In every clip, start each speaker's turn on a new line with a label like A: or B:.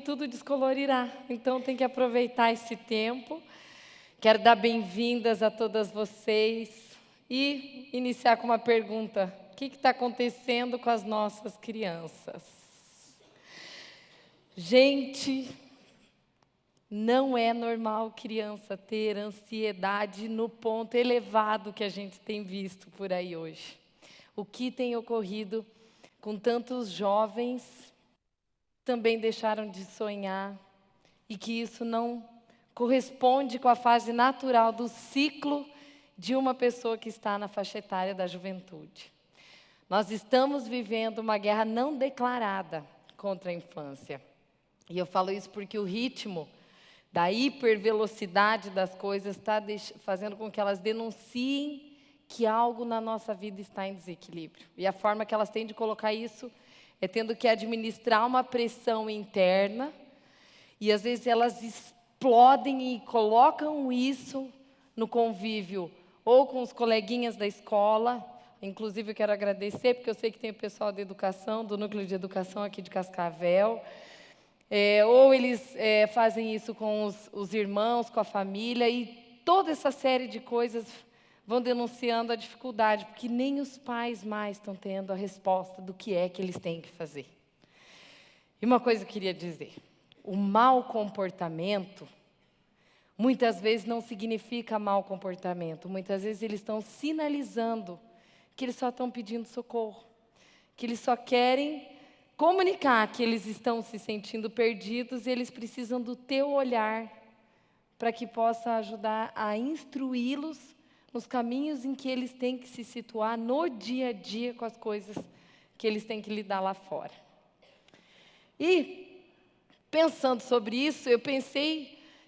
A: tudo descolorirá. Então tem que aproveitar esse tempo. Quero dar bem-vindas a todas vocês e iniciar com uma pergunta: o que está acontecendo com as nossas crianças? Gente, não é normal criança ter ansiedade no ponto elevado que a gente tem visto por aí hoje. O que tem ocorrido com tantos jovens também deixaram de sonhar e que isso não corresponde com a fase natural do ciclo de uma pessoa que está na faixa etária da juventude. Nós estamos vivendo uma guerra não declarada contra a infância. E eu falo isso porque o ritmo da hipervelocidade das coisas está fazendo com que elas denunciem que algo na nossa vida está em desequilíbrio. E a forma que elas têm de colocar isso é tendo que administrar uma pressão interna, e às vezes elas explodem e colocam isso no convívio, ou com os coleguinhas da escola. Inclusive eu quero agradecer, porque eu sei que tem o pessoal da educação, do Núcleo de Educação aqui de Cascavel, ou eles fazem isso com os irmãos, com a família, e toda essa série de coisas vão denunciando a dificuldade, porque nem os pais mais estão tendo a resposta do que é que eles têm que fazer. E uma coisa eu queria dizer: o mau comportamento, muitas vezes não significa mau comportamento, muitas vezes eles estão sinalizando que eles só estão pedindo socorro, que eles só querem comunicar que eles estão se sentindo perdidos e eles precisam do teu olhar para que possa ajudar a instruí-los nos caminhos em que eles têm que se situar no dia a dia com as coisas que eles têm que lidar lá fora. E, pensando sobre isso, eu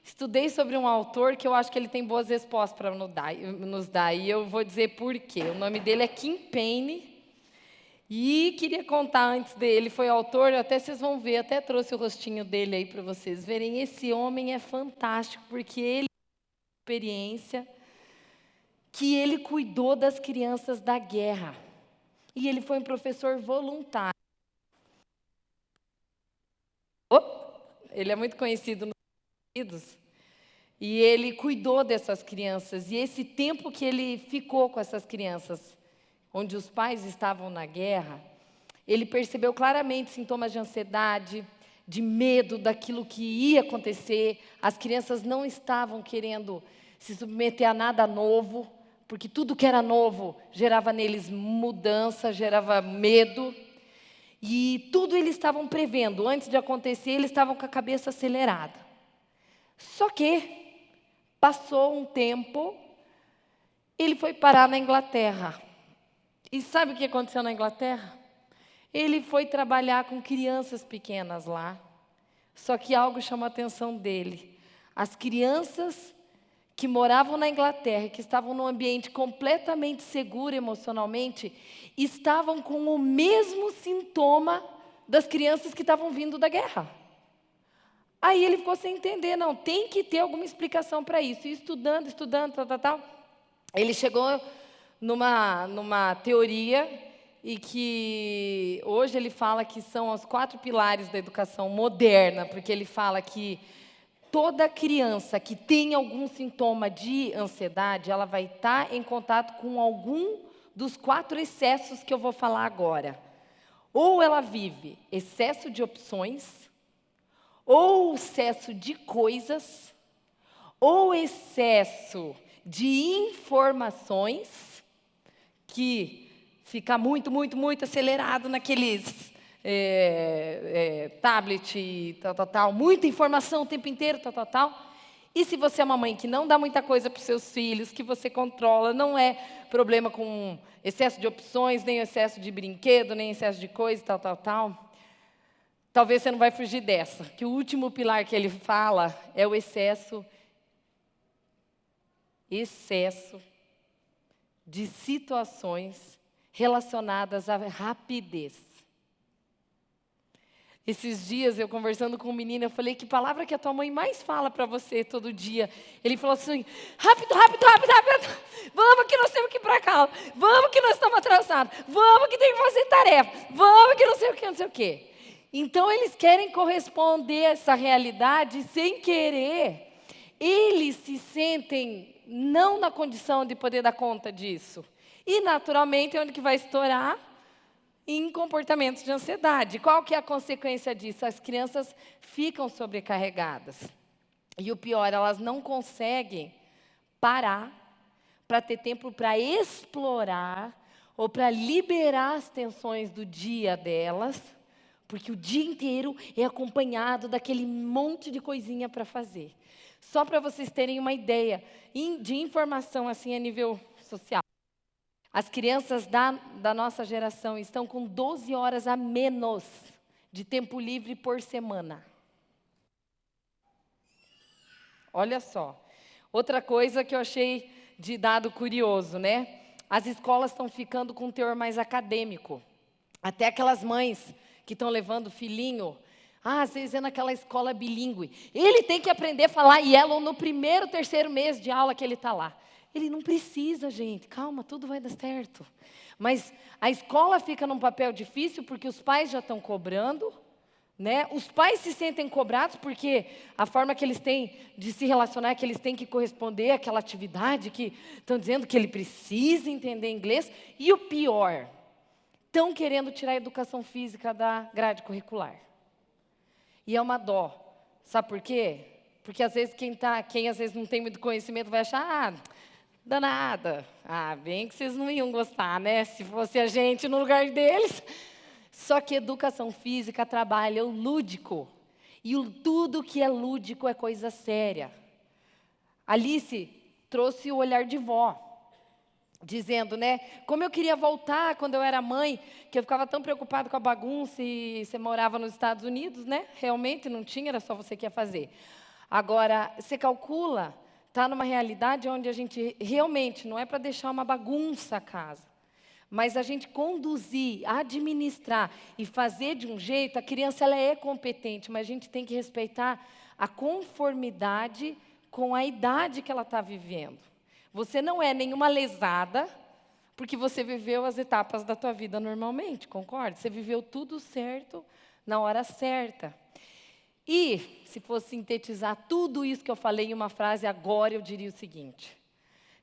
A: estudei sobre um autor que eu acho que ele tem boas respostas para nos dar, e eu vou dizer por quê. O nome dele é Kim Payne, e queria contar antes dele, ele foi autor, até vocês vão ver, até trouxe o rostinho dele aí para vocês verem. Esse homem é fantástico, porque ele tem experiência que ele cuidou das crianças da guerra. E ele foi um professor voluntário. Ele é muito conhecido nos Estados Unidos. E ele cuidou dessas crianças. E esse tempo que ele ficou com essas crianças, onde os pais estavam na guerra, ele percebeu claramente sintomas de ansiedade, de medo daquilo que ia acontecer. As crianças não estavam querendo se submeter a nada novo, porque tudo que era novo gerava neles mudança, gerava medo. E tudo eles estavam prevendo. Antes de acontecer, eles estavam com a cabeça acelerada. Só que passou um tempo, ele foi parar na Inglaterra. E sabe o que aconteceu na Inglaterra? Ele foi trabalhar com crianças pequenas lá. Só que algo chamou a atenção dele. As crianças que moravam na Inglaterra, que estavam num ambiente completamente seguro emocionalmente, estavam com o mesmo sintoma das crianças que estavam vindo da guerra. Aí ele ficou sem entender, não, tem que ter alguma explicação para isso. E estudando, tal. Ele chegou numa teoria, e que hoje ele fala que são os 4 pilares da educação moderna, porque ele fala que toda criança que tem algum sintoma de ansiedade, ela vai estar em contato com algum dos 4 excessos que eu vou falar agora. Ou ela vive excesso de opções, ou excesso de coisas, ou excesso de informações, que fica muito acelerado naqueles tablet, tal, muita informação o tempo inteiro, tal. E se você é uma mãe que não dá muita coisa para os seus filhos, que você controla, não é problema com excesso de opções, nem excesso de brinquedo, nem excesso de coisa, tal. Talvez você não vai fugir dessa, que o último pilar que ele fala é o excesso de situações relacionadas à rapidez. Esses dias, eu conversando com um menino, eu falei: que palavra que a tua mãe mais fala para você todo dia? Ele falou assim: rápido, vamos que nós temos que ir para cá, vamos que nós estamos atrasados, vamos que tem que fazer tarefa, vamos que não sei o que. Então, eles querem corresponder a essa realidade sem querer. Eles se sentem não na condição de poder dar conta disso. E, naturalmente, é onde que vai estourar? Em comportamentos de ansiedade. Qual que é a consequência disso? As crianças ficam sobrecarregadas. E o pior, elas não conseguem parar para ter tempo para explorar ou para liberar as tensões do dia delas, porque o dia inteiro é acompanhado daquele monte de coisinha para fazer. Só para vocês terem uma ideia de informação assim a nível social. As crianças da nossa geração estão com 12 horas a menos de tempo livre por semana. Olha só. Outra coisa que eu achei de dado curioso, né? As escolas estão ficando com um teor mais acadêmico. Até aquelas mães que estão levando o filhinho, às vezes é naquela escola bilíngue. Ele tem que aprender a falar Yellow no primeiro, terceiro mês de aula que ele está lá. Ele não precisa, gente. Calma, tudo vai dar certo. Mas a escola fica num papel difícil porque os pais já estão cobrando, né? Os pais se sentem cobrados porque a forma que eles têm de se relacionar é que eles têm que corresponder àquela atividade que estão dizendo que ele precisa entender inglês. E o pior, estão querendo tirar a educação física da grade curricular. E é uma dó. Sabe por quê? Porque às vezes quem às vezes não tem muito conhecimento vai achar, danada. Bem que vocês não iam gostar, né? Se fosse a gente no lugar deles. Só que educação física trabalha o lúdico. E tudo que é lúdico é coisa séria. Alice trouxe o olhar de vó, dizendo, né? Como eu queria voltar quando eu era mãe, que eu ficava tão preocupada com a bagunça e você morava nos Estados Unidos, né? Realmente não tinha, era só você que ia fazer. Agora, você calcula, está numa realidade onde a gente realmente não é para deixar uma bagunça a casa. Mas a gente conduzir, administrar e fazer de um jeito, a criança ela é competente, mas a gente tem que respeitar a conformidade com a idade que ela está vivendo. Você não é nenhuma lesada, porque você viveu as etapas da tua vida normalmente, concorda? Você viveu tudo certo, na hora certa. E, se fosse sintetizar tudo isso que eu falei em uma frase, agora eu diria o seguinte: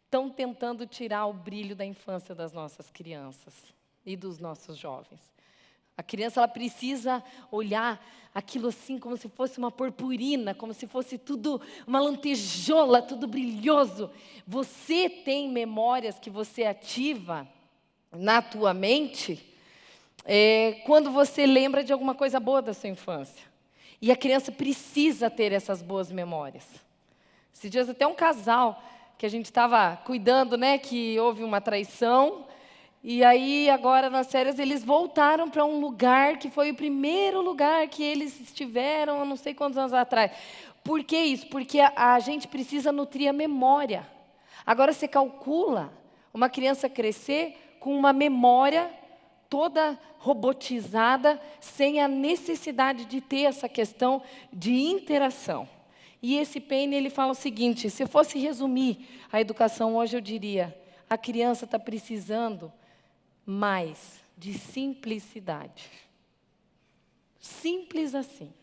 A: estão tentando tirar o brilho da infância das nossas crianças e dos nossos jovens. A criança ela precisa olhar aquilo assim como se fosse uma purpurina, como se fosse tudo uma lantejola, tudo brilhoso. Você tem memórias que você ativa na tua mente quando você lembra de alguma coisa boa da sua infância. E a criança precisa ter essas boas memórias. Esses dias até um casal que a gente estava cuidando, né, que houve uma traição, e aí agora nas férias eles voltaram para um lugar que foi o primeiro lugar que eles estiveram, não sei quantos anos atrás. Por que isso? Porque a gente precisa nutrir a memória. Agora você calcula uma criança crescer com uma memória toda robotizada, sem a necessidade de ter essa questão de interação. E esse Payne, ele fala o seguinte: se eu fosse resumir a educação hoje, eu diria, a criança está precisando mais de simplicidade. Simples assim.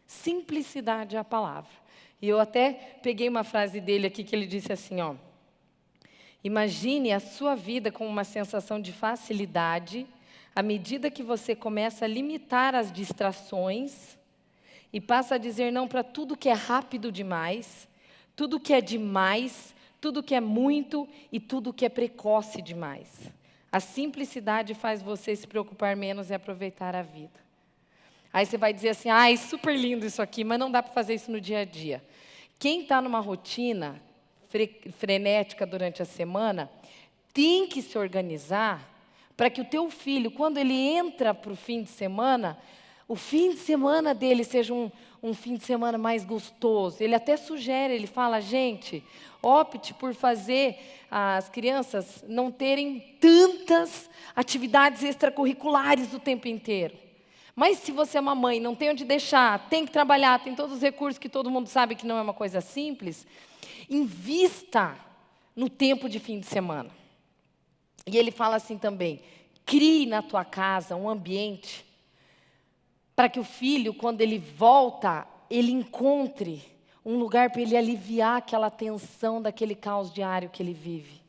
A: Simplicidade é a palavra. E eu até peguei uma frase dele aqui que ele disse assim, ó: imagine a sua vida com uma sensação de facilidade à medida que você começa a limitar as distrações e passa a dizer não para tudo que é rápido demais, tudo que é demais, tudo que é muito e tudo que é precoce demais. A simplicidade faz você se preocupar menos e aproveitar a vida. Aí você vai dizer assim, é super lindo isso aqui, mas não dá para fazer isso no dia a dia. Quem está numa rotina frenética durante a semana, tem que se organizar para que o teu filho, quando ele entra para o fim de semana, o fim de semana dele seja um fim de semana mais gostoso. Ele até sugere, ele fala, gente, opte por fazer as crianças não terem tantas atividades extracurriculares o tempo inteiro. Mas se você é uma mãe, não tem onde deixar, tem que trabalhar, tem todos os recursos que todo mundo sabe que não é uma coisa simples, invista no tempo de fim de semana. E ele fala assim também, crie na tua casa um ambiente para que o filho, quando ele volta, ele encontre um lugar para ele aliviar aquela tensão daquele caos diário que ele vive.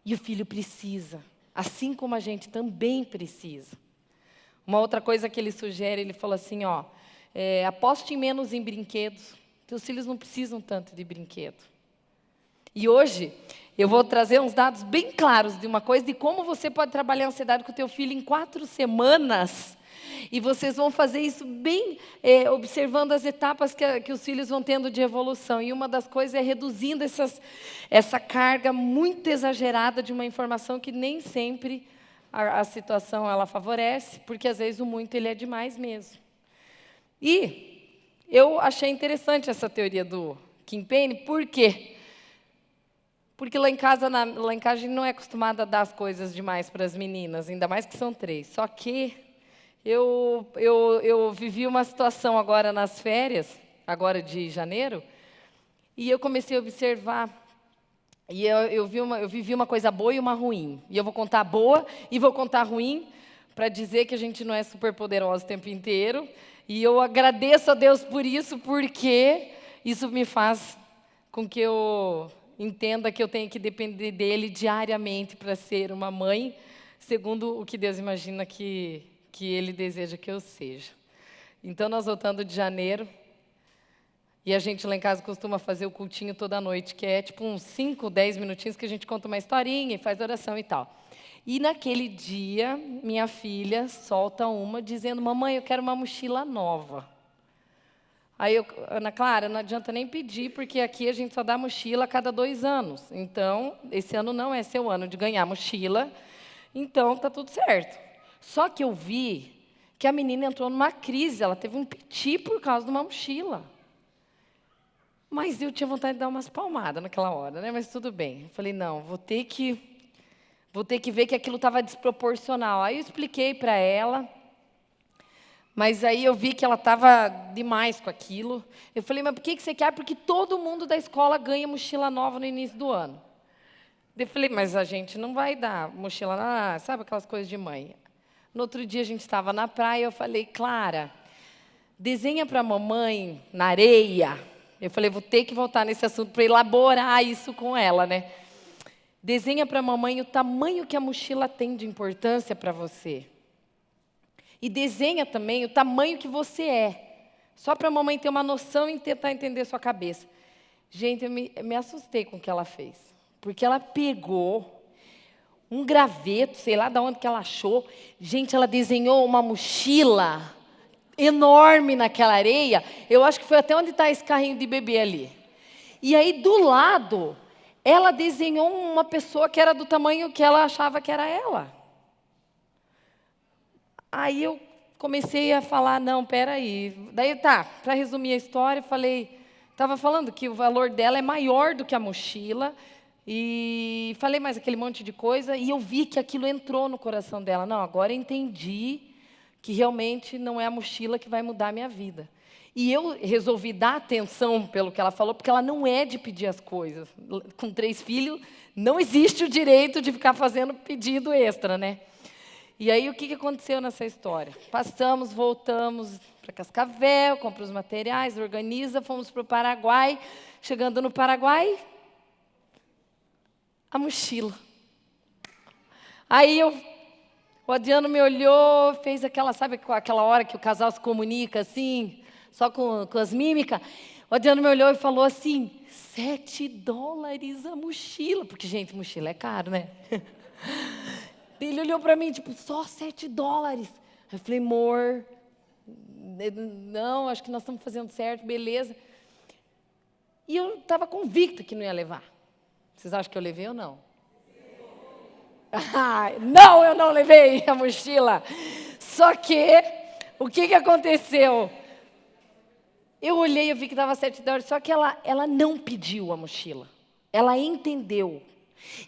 A: E o filho precisa, assim como a gente também precisa. Uma outra coisa que ele sugere, ele falou assim, aposte menos em brinquedos. Teus filhos não precisam tanto de brinquedo. E hoje, eu vou trazer uns dados bem claros de uma coisa, de como você pode trabalhar a ansiedade com o teu filho em 4 semanas. E vocês vão fazer isso bem observando as etapas que os filhos vão tendo de evolução. E uma das coisas é reduzindo essa carga muito exagerada de uma informação que nem sempre a situação ela favorece, porque às vezes o muito ele é demais mesmo. E eu achei interessante essa teoria do Kim Payne, por quê? Porque lá em casa a gente não é acostumada a dar as coisas demais para as meninas, ainda mais que são 3. Só que eu vivi uma situação agora nas férias, agora de janeiro, e eu comecei a observar, e eu vivi uma coisa boa e uma ruim. E eu vou contar a boa e vou contar a ruim, para dizer que a gente não é super poderosa o tempo inteiro. E eu agradeço a Deus por isso, porque isso me faz com que eu entenda que eu tenho que depender dele diariamente para ser uma mãe, segundo o que Deus imagina que Ele deseja que eu seja. Então, nós voltando de janeiro, e a gente lá em casa costuma fazer o cultinho toda noite, que é tipo uns 5, 10 minutinhos que a gente conta uma historinha e faz oração e tal. E naquele dia, minha filha solta uma dizendo, mamãe, eu quero uma mochila nova. Aí Ana Clara, não adianta nem pedir, porque aqui a gente só dá mochila a cada 2 anos. Então, esse ano não é seu ano de ganhar mochila, então tá tudo certo. Só que eu vi que a menina entrou numa crise, ela teve um piti por causa de uma mochila. Mas eu tinha vontade de dar umas palmadas naquela hora, né? Mas tudo bem. Eu falei, não, vou ter que ver que aquilo estava desproporcional. Aí eu expliquei para ela, mas aí eu vi que ela estava demais com aquilo. Eu falei, mas por que você quer? Porque todo mundo da escola ganha mochila nova no início do ano. Eu falei, mas a gente não vai dar mochila, sabe aquelas coisas de mãe. No outro dia a gente estava na praia, eu falei, Clara, desenha para a mamãe na areia. Eu falei, vou ter que voltar nesse assunto para elaborar isso com ela, né? Desenha para a mamãe o tamanho que a mochila tem de importância para você. E desenha também o tamanho que você é. Só para a mamãe ter uma noção e tentar entender sua cabeça. Gente, eu me assustei com o que ela fez. Porque ela pegou um graveto, sei lá de onde que ela achou. Gente, ela desenhou uma mochila enorme naquela areia. Eu acho que foi até onde está esse carrinho de bebê ali. E aí, do lado, ela desenhou uma pessoa que era do tamanho que ela achava que era ela. Aí eu comecei a falar, não, peraí. Daí, para resumir a história, estava falando que o valor dela é maior do que a mochila. E falei mais aquele monte de coisa, e eu vi que aquilo entrou no coração dela. Não, agora eu entendi que realmente não é a mochila que vai mudar a minha vida. E eu resolvi dar atenção pelo que ela falou, porque ela não é de pedir as coisas. Com 3 filhos, não existe o direito de ficar fazendo pedido extra, né? E aí, o que aconteceu nessa história? Passamos, voltamos para Cascavel, compra os materiais, organiza, fomos para o Paraguai. Chegando no Paraguai, a mochila. Aí o Adriano me olhou, fez sabe aquela hora que o casal se comunica assim, só com as mímicas? O Adriano me olhou e falou assim, $7 a mochila. Porque, gente, mochila é caro, né? Ele olhou para mim, tipo, só $7. Eu falei, amor, não, acho que nós estamos fazendo certo, beleza. E eu estava convicta que não ia levar. Vocês acham que eu levei ou não? Não, eu não levei a mochila. Só que, o que aconteceu? Eu olhei e vi que dava $7, só que ela não pediu a mochila. Ela entendeu.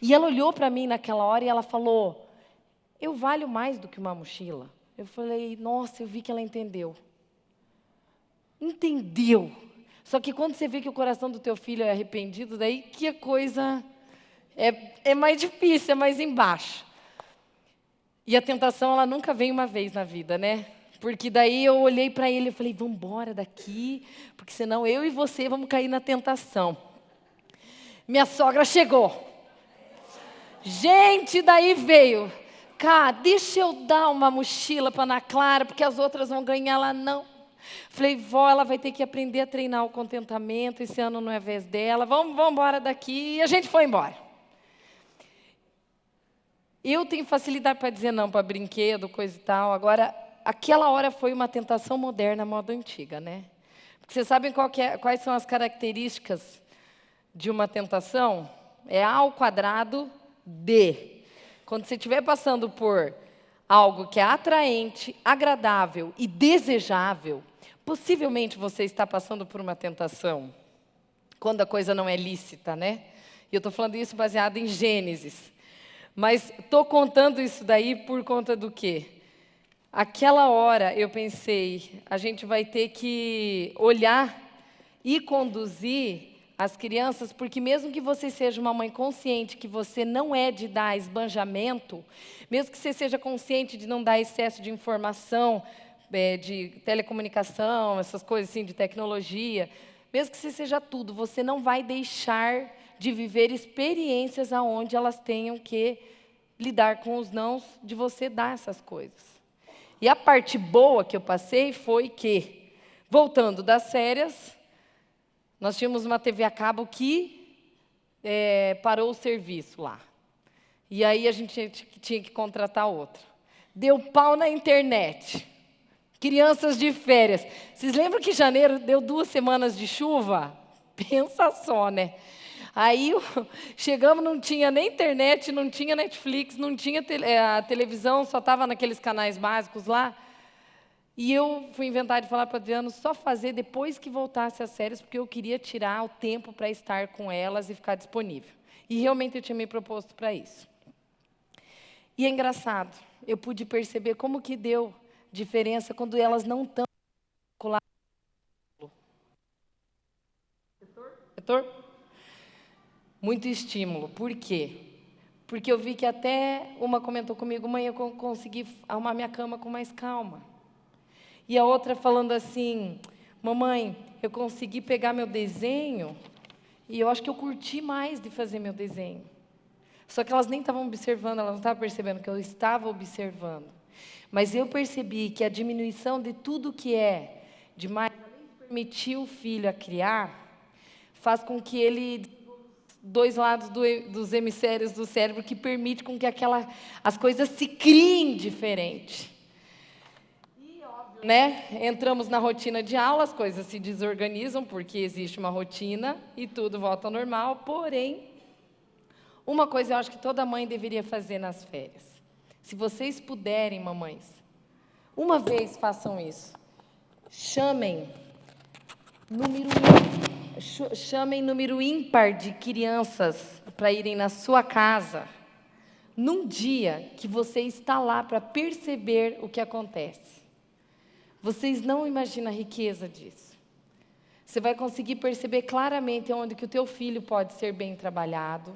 A: E ela olhou para mim naquela hora e ela falou, eu valho mais do que uma mochila. Eu falei, nossa, eu vi que ela entendeu. Entendeu. Só que quando você vê que o coração do teu filho é arrependido, daí que a coisa é mais difícil, é mais embaixo. E a tentação, ela nunca vem uma vez na vida, né? Porque daí eu olhei para ele e falei, vamos embora daqui, porque senão eu e você vamos cair na tentação. Minha sogra chegou. Gente, daí veio. Cá, deixa eu dar uma mochila para Ana Clara, porque as outras vão ganhar lá, não. Falei, vó, ela vai ter que aprender a treinar o contentamento, esse ano não é vez dela, vamos embora daqui. E a gente foi embora. Eu tenho facilidade para dizer não para brinquedo, coisa e tal. Agora, aquela hora foi uma tentação moderna, moda antiga, né? Porque vocês sabem quais são as características de uma tentação? É A ao quadrado D. Quando você estiver passando por algo que é atraente, agradável e desejável, possivelmente você está passando por uma tentação. Quando a coisa não é lícita, né? E eu estou falando isso baseado em Gênesis. Mas estou contando isso daí por conta do quê? Aquela hora eu pensei, a gente vai ter que olhar e conduzir as crianças, porque mesmo que você seja uma mãe consciente que você não é de dar esbanjamento, mesmo que você seja consciente de não dar excesso de informação, de telecomunicação, essas coisas assim, de tecnologia, mesmo que você seja tudo, você não vai deixar de viver experiências aonde elas tenham que lidar com os nãos de você dar essas coisas. E a parte boa que eu passei foi que, voltando das férias, nós tínhamos uma TV a cabo que parou o serviço lá. E aí a gente tinha que contratar outra. Deu pau na internet. Crianças de férias. Vocês lembram que janeiro deu 2 semanas de chuva? Pensa só, né? Aí chegamos, não tinha nem internet, não tinha Netflix, não tinha a televisão, só estava naqueles canais básicos lá. E eu fui inventar de falar para o Adriano só fazer depois que voltasse as séries, porque eu queria tirar o tempo para estar com elas e ficar disponível. E realmente eu tinha me proposto para isso. E é engraçado, eu pude perceber como que deu diferença quando elas não estão com Retor? Muito estímulo. Por quê? Porque eu vi que até uma comentou comigo, mãe, eu consegui arrumar minha cama com mais calma. E a outra falando assim, mamãe, eu consegui pegar meu desenho e eu acho que eu curti mais de fazer meu desenho. Só que elas nem estavam observando, elas não estavam percebendo que eu estava observando. Mas eu percebi que a diminuição de tudo que é demais, além de permitir o filho a criar, faz com que ele, 2 lados dos hemisférios do cérebro, que permite com que as coisas se criem diferente. E óbvio, né? Entramos na rotina de aula, as coisas se desorganizam, porque existe uma rotina e tudo volta ao normal, porém, uma coisa eu acho que toda mãe deveria fazer nas férias. Se vocês puderem, mamães, uma vez façam isso. Chamem número ímpar de crianças para irem na sua casa, num dia que você está lá para perceber o que acontece. Vocês não imaginam a riqueza disso. Você vai conseguir perceber claramente onde que o teu filho pode ser bem trabalhado,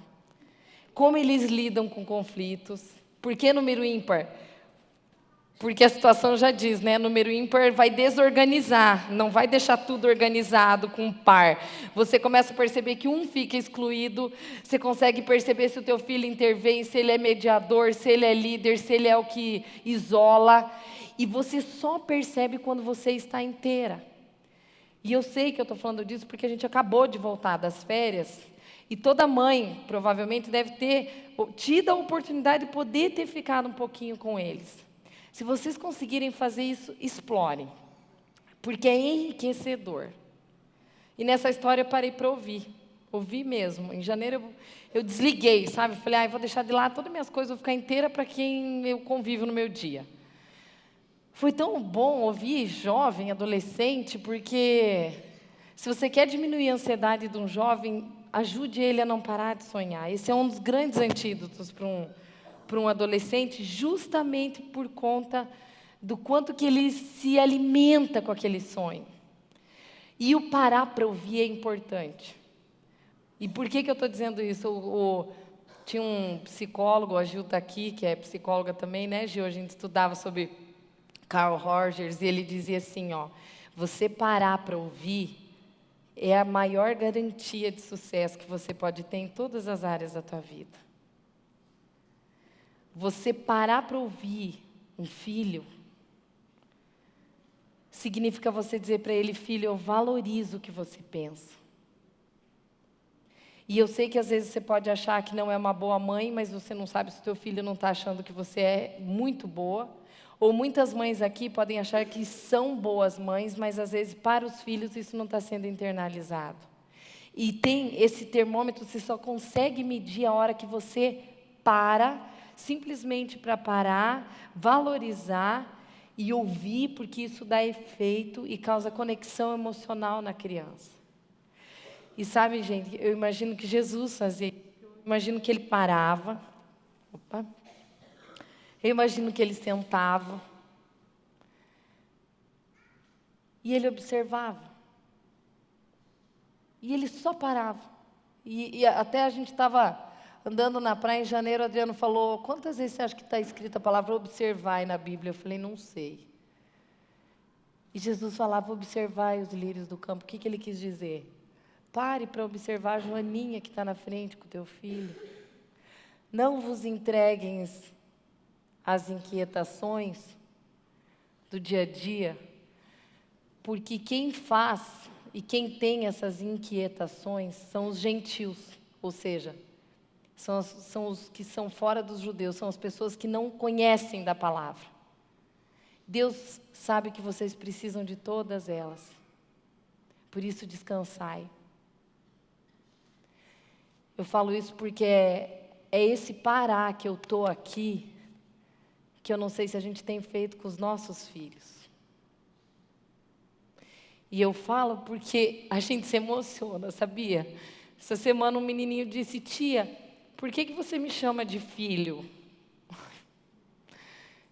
A: como eles lidam com conflitos. Por que número ímpar? Porque a situação já diz, né? Número ímpar vai desorganizar, não vai deixar tudo organizado com um par. Você começa a perceber que um fica excluído, você consegue perceber se o teu filho intervém, se ele é mediador, se ele é líder, se ele é o que isola. E você só percebe quando você está inteira. E eu sei que eu estou falando disso porque a gente acabou de voltar das férias. E toda mãe, provavelmente, deve ter tido a oportunidade de poder ter ficado um pouquinho com eles. Se vocês conseguirem fazer isso, explorem. Porque é enriquecedor. E nessa história eu parei para ouvir. Ouvi mesmo. Em janeiro eu desliguei, sabe? Falei, vou deixar de lado todas as minhas coisas, vou ficar inteira para quem eu convivo no meu dia. Foi tão bom ouvir jovem, adolescente, porque se você quer diminuir a ansiedade de um jovem, ajude ele a não parar de sonhar. Esse é um dos grandes antídotos para um adolescente, justamente por conta do quanto que ele se alimenta com aquele sonho. E o parar para ouvir é importante. E por que eu estou dizendo isso? Tinha um psicólogo, a Gil está aqui, que é psicóloga também, né, Gil? A gente estudava sobre Carl Rogers, e ele dizia assim, ó, você parar para ouvir é a maior garantia de sucesso que você pode ter em todas as áreas da tua vida. Você parar para ouvir um filho significa você dizer para ele, filho, eu valorizo o que você pensa. E eu sei que às vezes você pode achar que não é uma boa mãe, mas você não sabe se o teu filho não está achando que você é muito boa. Ou muitas mães aqui podem achar que são boas mães, mas às vezes para os filhos isso não está sendo internalizado. E tem esse termômetro, você só consegue medir a hora que você para, simplesmente para parar, valorizar e ouvir, porque isso dá efeito e causa conexão emocional na criança. E sabe, gente, eu imagino que Jesus fazia, eu imagino que ele parava, eu imagino que ele sentava e ele observava. E ele só parava. E até a gente estava andando na praia em janeiro, o Adriano falou, quantas vezes você acha que está escrita a palavra observar na Bíblia? Eu falei, não sei. E Jesus falava, observai os lírios do campo. O que ele quis dizer? Pare para observar a Joaninha que está na frente com o teu filho. Não vos entreguem às inquietações do dia a dia, porque quem faz e quem tem essas inquietações são os gentios, ou seja, são os que são fora dos judeus, são as pessoas que não conhecem da palavra. Deus sabe que vocês precisam de todas elas, por isso descansai. Eu falo isso porque é esse parar que eu estou aqui, que eu não sei se a gente tem feito com os nossos filhos. E eu falo porque a gente se emociona, sabia? Essa semana um menininho disse, tia, por que você me chama de filho?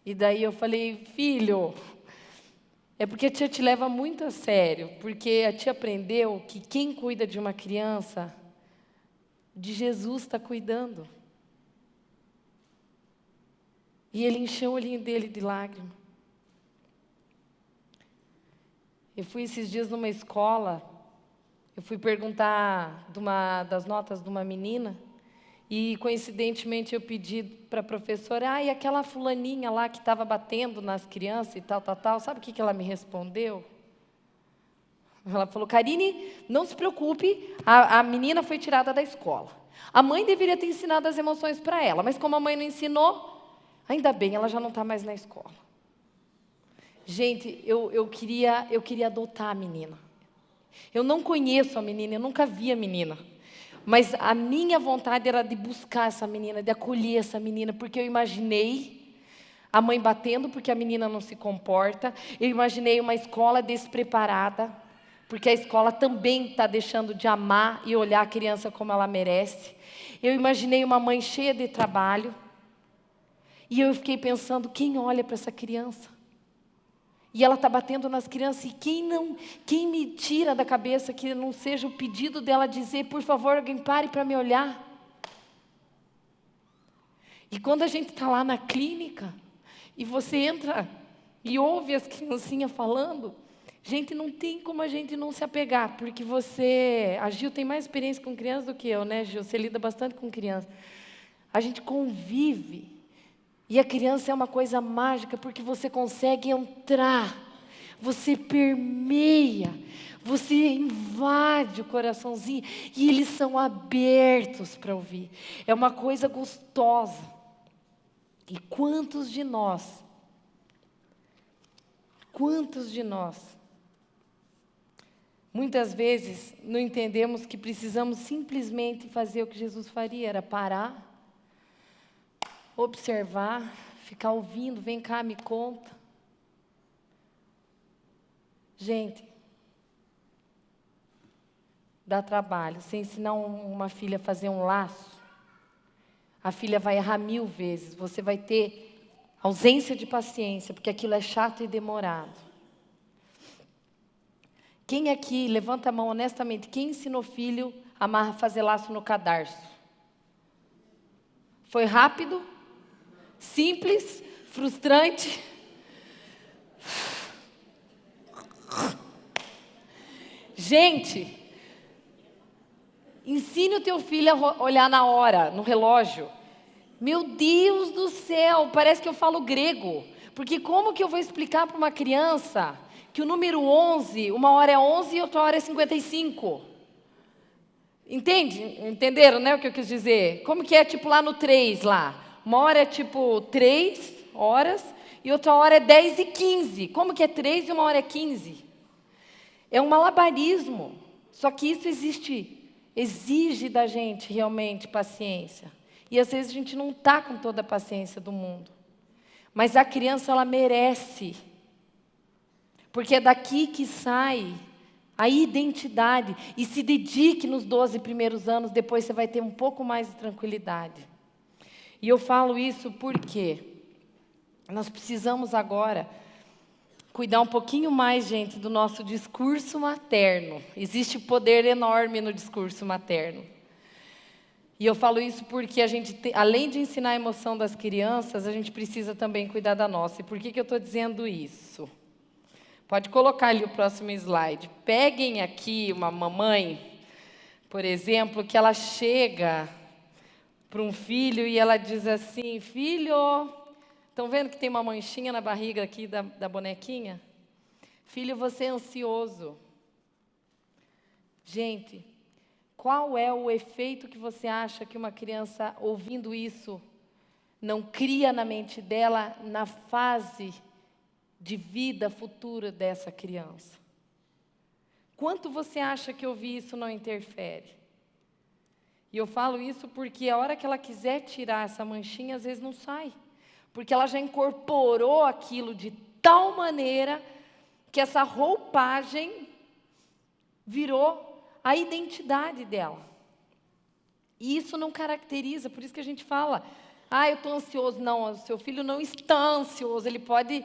A: E daí eu falei, filho, é porque a tia te leva muito a sério, porque a tia aprendeu que quem cuida de uma criança, de Jesus está cuidando. E ele encheu o olhinho dele de lágrima. Eu fui esses dias numa escola, eu fui perguntar das notas de uma menina, e coincidentemente eu pedi para a professora, e aquela fulaninha lá que estava batendo nas crianças e tal, sabe o que ela me respondeu? Ela falou, Karine, não se preocupe, a menina foi tirada da escola. A mãe deveria ter ensinado as emoções para ela, mas como a mãe não ensinou, ainda bem, ela já não está mais na escola. Gente, eu queria adotar a menina. Eu não conheço a menina, eu nunca vi a menina. Mas a minha vontade era de buscar essa menina, de acolher essa menina, porque eu imaginei a mãe batendo porque a menina não se comporta. Eu imaginei uma escola despreparada, porque a escola também está deixando de amar e olhar a criança como ela merece. Eu imaginei uma mãe cheia de trabalho. E eu fiquei pensando, quem olha para essa criança? E ela está batendo nas crianças, e quem me tira da cabeça que não seja o pedido dela dizer, por favor, alguém pare para me olhar. E quando a gente está lá na clínica, e você entra e ouve as criancinhas falando, gente, não tem como a gente não se apegar, porque a Gil tem mais experiência com crianças do que eu, né, Gil? Você lida bastante com crianças. A gente convive. E a criança é uma coisa mágica, porque você consegue entrar, você permeia, você invade o coraçãozinho, e eles são abertos para ouvir. É uma coisa gostosa. E quantos de nós, muitas vezes não entendemos que precisamos simplesmente fazer o que Jesus faria, era parar, observar, ficar ouvindo, vem cá, me conta. Gente, dá trabalho. Você ensinar uma filha a fazer um laço, a filha vai errar 1000 vezes. Você vai ter ausência de paciência, porque aquilo é chato e demorado. Quem aqui, levanta a mão honestamente, quem ensinou filho a fazer laço no cadarço? Foi rápido? Simples? Frustrante? Gente, ensine o teu filho a olhar na hora, no relógio. Meu Deus do céu, parece que eu falo grego. Porque como que eu vou explicar para uma criança que o número 11, uma hora é 11 e outra hora é 55? Entende? Entenderam, né, o que eu quis dizer? Como que é tipo lá no 3 lá? Uma hora é tipo 3 horas e outra hora é 10 e 15. Como que é 3 e uma hora é 15? É um malabarismo. Só que isso exige da gente realmente paciência. E às vezes a gente não está com toda a paciência do mundo. Mas a criança, ela merece. Porque é daqui que sai a identidade. E se dedique nos 12 primeiros anos, depois você vai ter um pouco mais de tranquilidade. E eu falo isso porque nós precisamos agora cuidar um pouquinho mais, gente, do nosso discurso materno. Existe poder enorme no discurso materno. E eu falo isso porque a gente, além de ensinar a emoção das crianças, a gente precisa também cuidar da nossa. E por que eu estou dizendo isso? Pode colocar ali o próximo slide. Peguem aqui uma mamãe, por exemplo, que ela chega para um filho e ela diz assim: filho, estão vendo que tem uma manchinha na barriga aqui da bonequinha? Filho, você é ansioso. Gente, qual é o efeito que você acha que uma criança, ouvindo isso, não cria na mente dela na fase de vida futura dessa criança? Quanto você acha que ouvir isso não interfere? E eu falo isso porque a hora que ela quiser tirar essa manchinha, às vezes não sai. Porque ela já incorporou aquilo de tal maneira que essa roupagem virou a identidade dela. E isso não caracteriza, por isso que a gente fala: eu estou ansioso. Não, o seu filho não está ansioso, ele pode...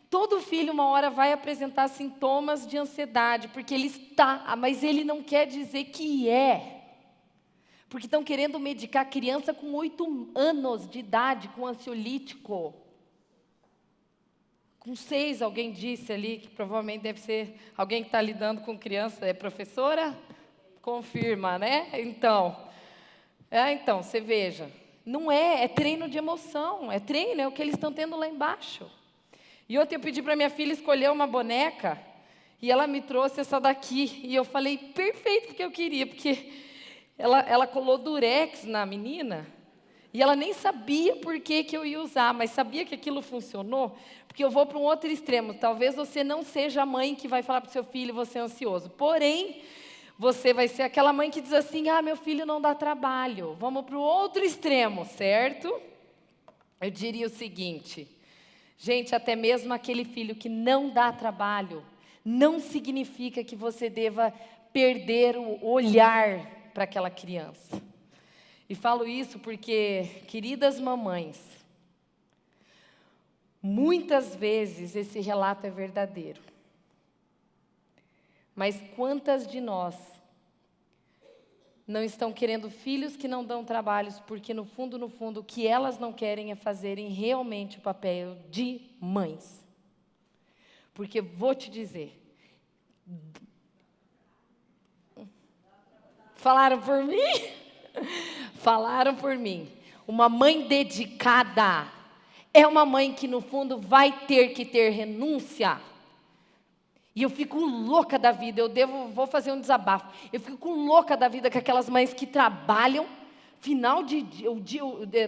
A: Todo filho, uma hora, vai apresentar sintomas de ansiedade, porque ele está, mas ele não quer dizer que é. Porque estão querendo medicar a criança com 8 anos de idade, com ansiolítico. Com 6, alguém disse ali, que provavelmente deve ser alguém que está lidando com criança. É professora? Confirma, né? Então, você veja, não é treino de emoção, é treino, é o que eles estão tendo lá embaixo. E ontem eu pedi para minha filha escolher uma boneca, e ela me trouxe essa daqui, e eu falei, perfeito, porque eu queria, porque ela colou durex na menina, e ela nem sabia por que eu ia usar, mas sabia que aquilo funcionou, porque eu vou para um outro extremo. Talvez você não seja a mãe que vai falar para o seu filho: você é ansioso, porém... Você vai ser aquela mãe que diz assim: meu filho não dá trabalho. Vamos para o outro extremo, certo? Eu diria o seguinte: gente, até mesmo aquele filho que não dá trabalho, não significa que você deva perder o olhar para aquela criança. E falo isso porque, queridas mamães, muitas vezes esse relato é verdadeiro. Mas quantas de nós não estão querendo filhos que não dão trabalhos, porque no fundo, o que elas não querem é fazerem realmente o papel de mães? Porque vou te dizer, falaram por mim? Falaram por mim. Uma mãe dedicada é uma mãe que no fundo vai ter que ter renúncia. E eu fico louca da vida, vou fazer um desabafo. Eu fico louca da vida com aquelas mães que trabalham,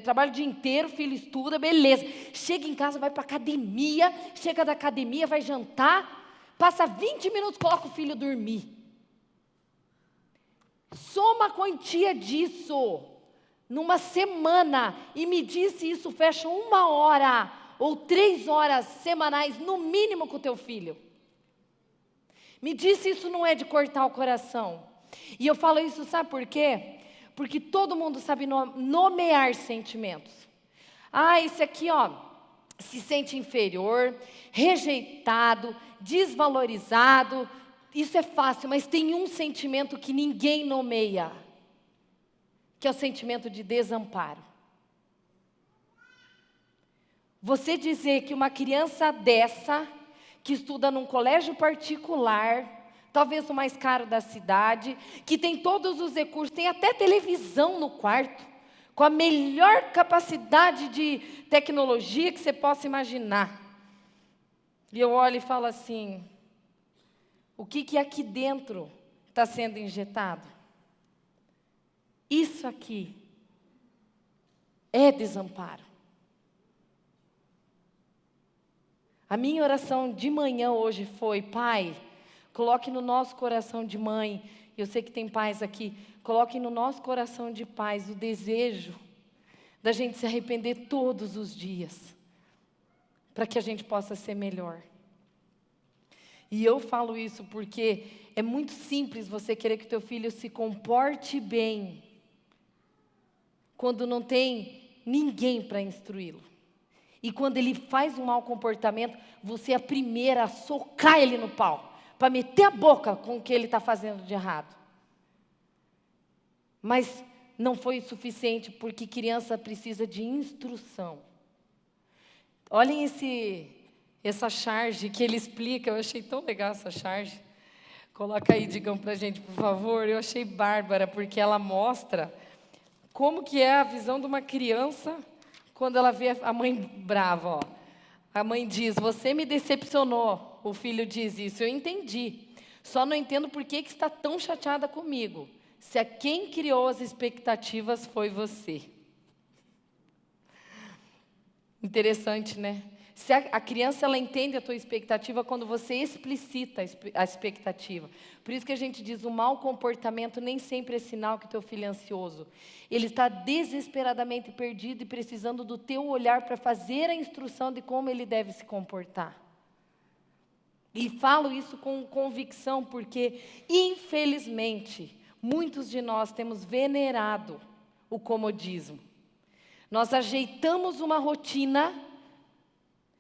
A: trabalho o dia inteiro, filho estuda, beleza. Chega em casa, vai para a academia, chega da academia, vai jantar, passa 20 minutos, coloca o filho dormir. Soma a quantia disso numa semana e me diz se isso fecha 1 hora ou 3 horas semanais, no mínimo, com o teu filho. Me diz se isso não é de cortar o coração. E eu falo isso, sabe por quê? Porque todo mundo sabe nomear sentimentos. Esse aqui, se sente inferior, rejeitado, desvalorizado. Isso é fácil, mas tem um sentimento que ninguém nomeia, que é o sentimento de desamparo. Você dizer que uma criança dessa, que estuda num colégio particular, talvez o mais caro da cidade, que tem todos os recursos, tem até televisão no quarto, com a melhor capacidade de tecnologia que você possa imaginar. E eu olho e falo assim, o que aqui dentro está sendo injetado? Isso aqui é desamparo. A minha oração de manhã hoje foi, Pai, coloque no nosso coração de mãe, eu sei que tem pais aqui, coloque no nosso coração de pais o desejo da gente se arrepender todos os dias, para que a gente possa ser melhor. E eu falo isso porque é muito simples você querer que teu filho se comporte bem, quando não tem ninguém para instruí-lo. E quando ele faz um mau comportamento, você é a primeira a socar ele no pau, para meter a boca com o que ele está fazendo de errado. Mas não foi o suficiente, porque criança precisa de instrução. Olhem essa charge que ele explica, eu achei tão legal essa charge. Coloca aí, digam para a gente, por favor. Eu achei bárbara, porque ela mostra como que é a visão de uma criança quando ela vê a mãe brava. Ó. A mãe diz, você me decepcionou. O filho diz isso, eu entendi. Só não entendo por que está tão chateada comigo. Se a quem criou as expectativas foi você. Interessante, né? Se a criança ela entende a tua expectativa quando você explicita a expectativa. Por isso que a gente diz, o mau comportamento nem sempre é sinal que teu filho é ansioso. Ele está desesperadamente perdido e precisando do teu olhar para fazer a instrução de como ele deve se comportar. E falo isso com convicção porque, infelizmente, muitos de nós temos venerado o comodismo. Nós ajeitamos uma rotina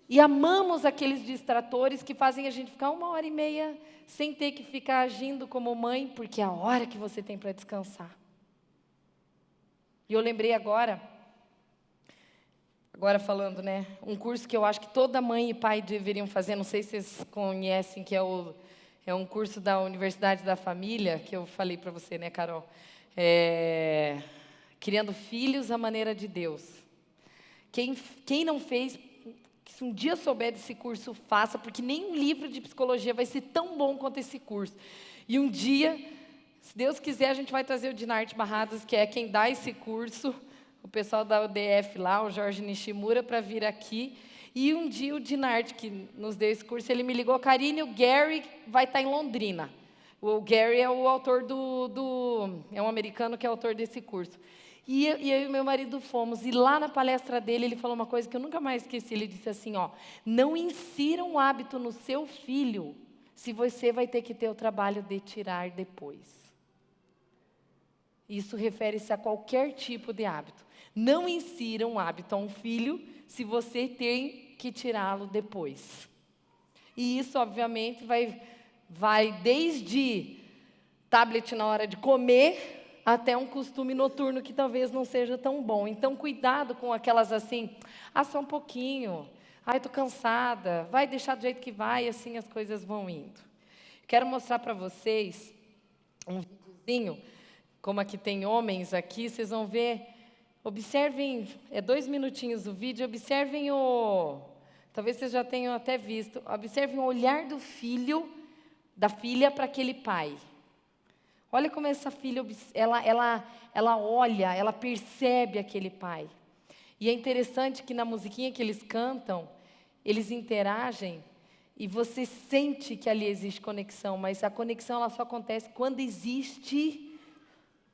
A: e amamos aqueles distratores que fazem a gente ficar 1h30 sem ter que ficar agindo como mãe, porque é a hora que você tem para descansar. E eu lembrei agora falando, né, um curso que eu acho que toda mãe e pai deveriam fazer, não sei se vocês conhecem, que é um curso da Universidade da Família, que eu falei para você, né, Carol? Criando Filhos à Maneira de Deus. Quem não fez, se um dia souber desse curso, faça, porque nenhum livro de psicologia vai ser tão bom quanto esse curso. E um dia, se Deus quiser, a gente vai trazer o Dinarte Barradas, que é quem dá esse curso, o pessoal da UDF lá, o Jorge Nishimura, para vir aqui. E um dia o Dinarte, que nos deu esse curso, ele me ligou, Karine, o Gary vai estar em Londrina. O Gary é o autor é um americano que é autor desse curso. E eu e meu marido fomos, e lá na palestra dele, ele falou uma coisa que eu nunca mais esqueci, ele disse assim, ó, não insira um hábito no seu filho, se você vai ter que ter o trabalho de tirar depois. Isso refere-se a qualquer tipo de hábito. Não insira um hábito a um filho, se você tem que tirá-lo depois. E isso, obviamente, vai desde tablet na hora de comer, até um costume noturno que talvez não seja tão bom. Então, cuidado com aquelas assim, só um pouquinho, estou cansada, vai deixar do jeito que vai, e assim as coisas vão indo. Quero mostrar para vocês um videozinho, como aqui tem homens aqui, vocês vão ver, observem, 2 minutinhos o vídeo, observem talvez vocês já tenham até visto, observem o olhar do filho, da filha para aquele pai. Olha como essa filha, ela olha, ela percebe aquele pai. E é interessante que na musiquinha que eles cantam, eles interagem e você sente que ali existe conexão, mas a conexão ela só acontece quando existe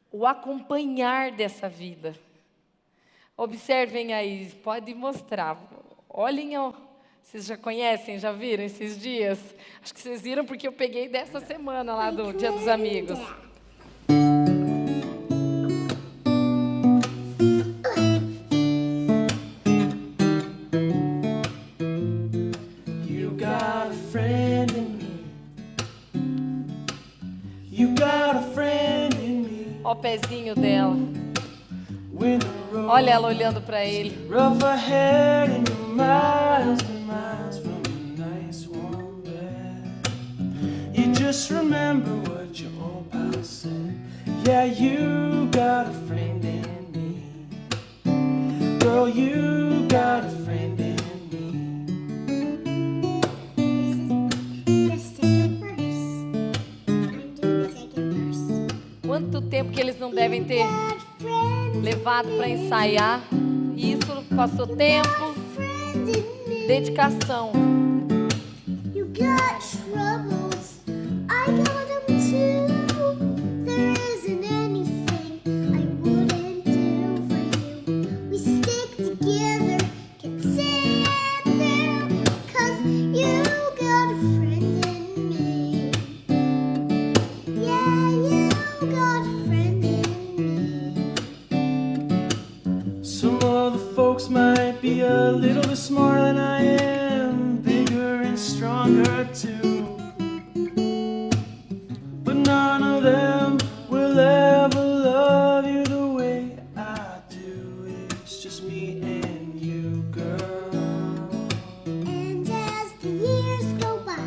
A: o acompanhar dessa vida. Observem aí, pode mostrar. Olhem, vocês já conhecem, já viram esses dias? Acho que vocês viram porque eu peguei dessa semana lá do Dia dos Amigos. Olha o pezinho dela. Olha ela olhando para ele.
B: just remember what your old pal said. Yeah, you got a friend in me. Girl, you got a friend in me.
C: This is the second verse. I'm doing the second verse.
A: Quanto tempo que eles não devem ter levado para ensaiar? E isso passou tempo, dedicação.
C: You got troubles, I got them too. There isn't anything I wouldn't do for you. We stick together, can see it through. 'Cause you got a friend in me. Yeah, you got a friend in me.
B: Some other folks might be a little bit smarter than I am, bigger and stronger too. But none of them will ever love you the way I do. It's just me and you, girl.
C: And as the years go by,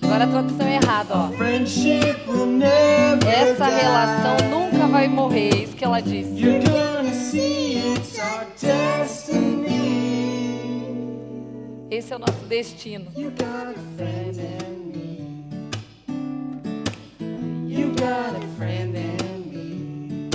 A: Agora a tradução é errada, ó.
B: Friendship will never
A: Essa
B: die.
A: relação nunca vai morrer, é isso que ela disse.
B: You're gonna see it's our destiny.
A: Esse é o nosso destino.
B: You got a friend in me. You got a friend in me.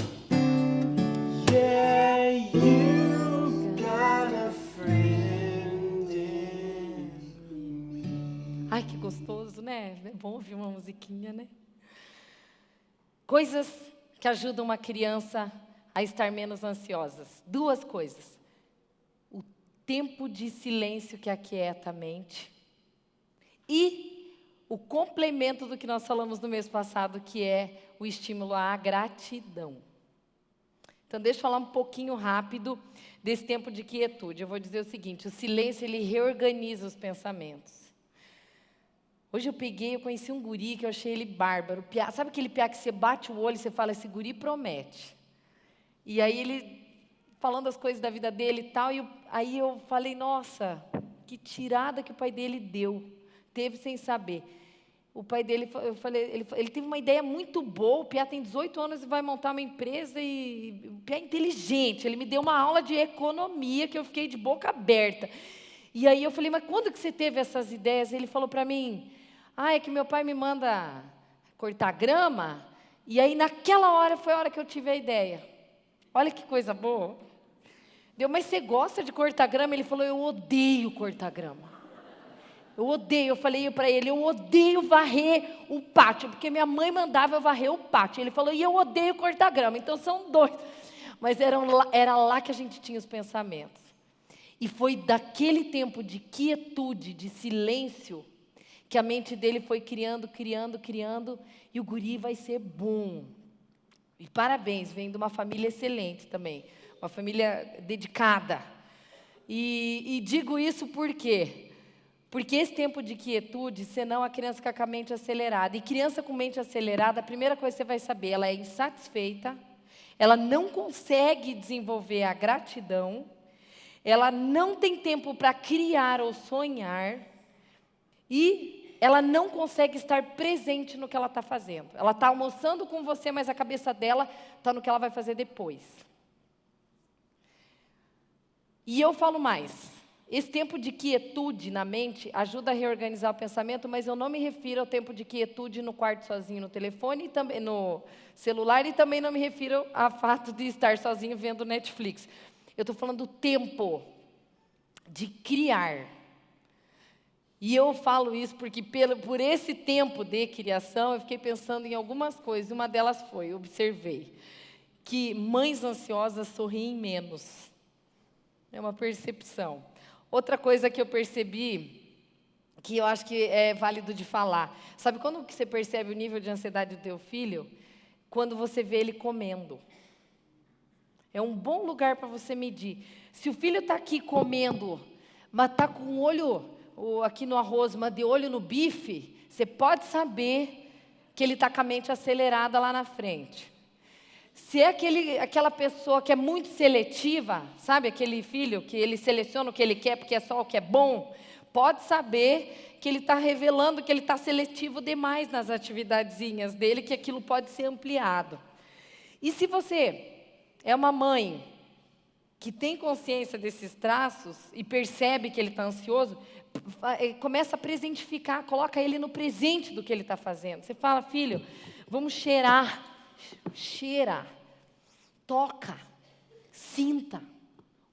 B: Yeah, you got a friend in me.
A: Ai, que gostoso, né? É bom ouvir uma musiquinha, né? Coisas que ajudam uma criança a estar menos ansiosas. Duas coisas. O tempo de silêncio que aquieta a mente. E o complemento do que nós falamos no mês passado, que é o estímulo à gratidão. Então, deixa eu falar um pouquinho rápido desse tempo de quietude. Eu vou dizer o seguinte, o silêncio, ele reorganiza os pensamentos. Hoje eu conheci um guri que eu achei ele bárbaro. Sabe aquele piá que você bate o olho e você fala, esse guri promete. E aí ele, falando as coisas da vida dele e tal, aí eu falei, nossa, que tirada que o pai dele teve sem saber. O pai dele, ele teve uma ideia muito boa, o piá tem 18 anos e vai montar uma empresa e o piá é inteligente. Ele me deu uma aula de economia que eu fiquei de boca aberta. E aí eu falei, mas quando que você teve essas ideias? Ele falou para mim, é que meu pai me manda cortar grama, e aí naquela hora foi a hora que eu tive a ideia. Olha que coisa boa. Mas você gosta de cortar grama? Ele falou, eu odeio cortar grama. Eu odeio. Eu falei para ele, eu odeio varrer o pátio, porque minha mãe mandava eu varrer o pátio. Ele falou, e eu odeio cortar grama. Então são dois. Mas era lá que a gente tinha os pensamentos. E foi daquele tempo de quietude, de silêncio, que a mente dele foi criando, e o guri vai ser bom. E parabéns, vem de uma família excelente também, uma família dedicada. E digo isso por quê? Porque esse tempo de quietude, senão a criança fica com a mente acelerada. E criança com mente acelerada, a primeira coisa que você vai saber, ela é insatisfeita, ela não consegue desenvolver a gratidão, ela não tem tempo para criar ou sonhar, e ela não consegue estar presente no que ela está fazendo. Ela está almoçando com você, mas a cabeça dela está no que ela vai fazer depois. E eu falo mais. Esse tempo de quietude na mente ajuda a reorganizar o pensamento, mas eu não me refiro ao tempo de quietude no quarto sozinho, no telefone, e também no celular, e também não me refiro ao fato de estar sozinho vendo Netflix. Eu estou falando do tempo de criar. E eu falo isso porque por esse tempo de criação, eu fiquei pensando em algumas coisas. Uma delas foi, observei, que mães ansiosas sorriem menos. É uma percepção. Outra coisa que eu percebi, que eu acho que é válido de falar. Sabe quando que você percebe o nível de ansiedade do teu filho? Quando você vê ele comendo. É um bom lugar para você medir. Se o filho está aqui comendo, mas está com o olho aqui no arroz, mas de olho no bife, você pode saber que ele está com a mente acelerada lá na frente. Se é aquela pessoa que é muito seletiva, sabe, aquele filho que ele seleciona o que ele quer porque é só o que é bom, pode saber que ele está revelando que ele está seletivo demais nas atividadezinhas dele, que aquilo pode ser ampliado. E se você é uma mãe que tem consciência desses traços e percebe que ele está ansioso, começa a presentificar, coloca ele no presente do que ele está fazendo. Você fala, filho, vamos cheirar, cheira, toca, sinta,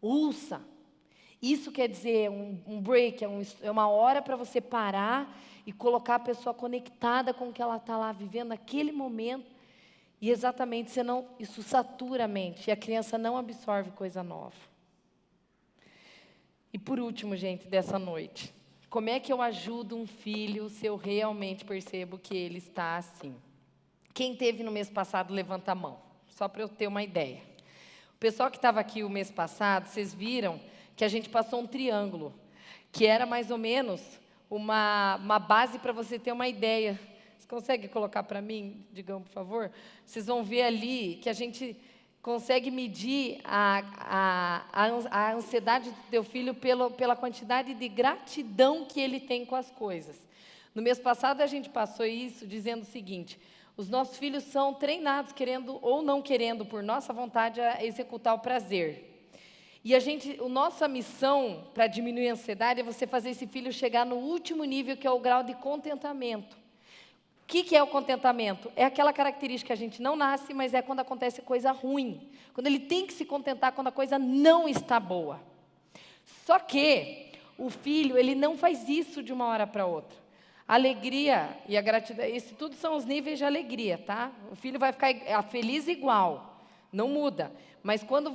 A: ouça. Isso quer dizer um break, é uma hora para você parar e colocar a pessoa conectada com o que ela está lá vivendo naquele momento. E exatamente, isso satura a mente, e a criança não absorve coisa nova. E por último, gente, dessa noite, como é que eu ajudo um filho se eu realmente percebo que ele está assim? Quem teve no mês passado, levanta a mão, só para eu ter uma ideia. O pessoal que estava aqui o mês passado, vocês viram que a gente passou um triângulo, que era mais ou menos uma base para você ter uma ideia. Você consegue colocar para mim, Digão, por favor? Vocês vão ver ali que a gente consegue medir a ansiedade do teu filho pela quantidade de gratidão que ele tem com as coisas. No mês passado, a gente passou isso dizendo o seguinte: os nossos filhos são treinados, querendo ou não querendo, por nossa vontade, a executar o prazer. E a nossa missão para diminuir a ansiedade é você fazer esse filho chegar no último nível, que é o grau de contentamento. O que é o contentamento? É aquela característica que a gente não nasce, mas é quando acontece coisa ruim. Quando ele tem que se contentar quando a coisa não está boa. Só que o filho, ele não faz isso de uma hora para outra. A alegria e a gratidão, isso tudo são os níveis de alegria, tá? O filho vai ficar feliz igual, não muda. Mas quando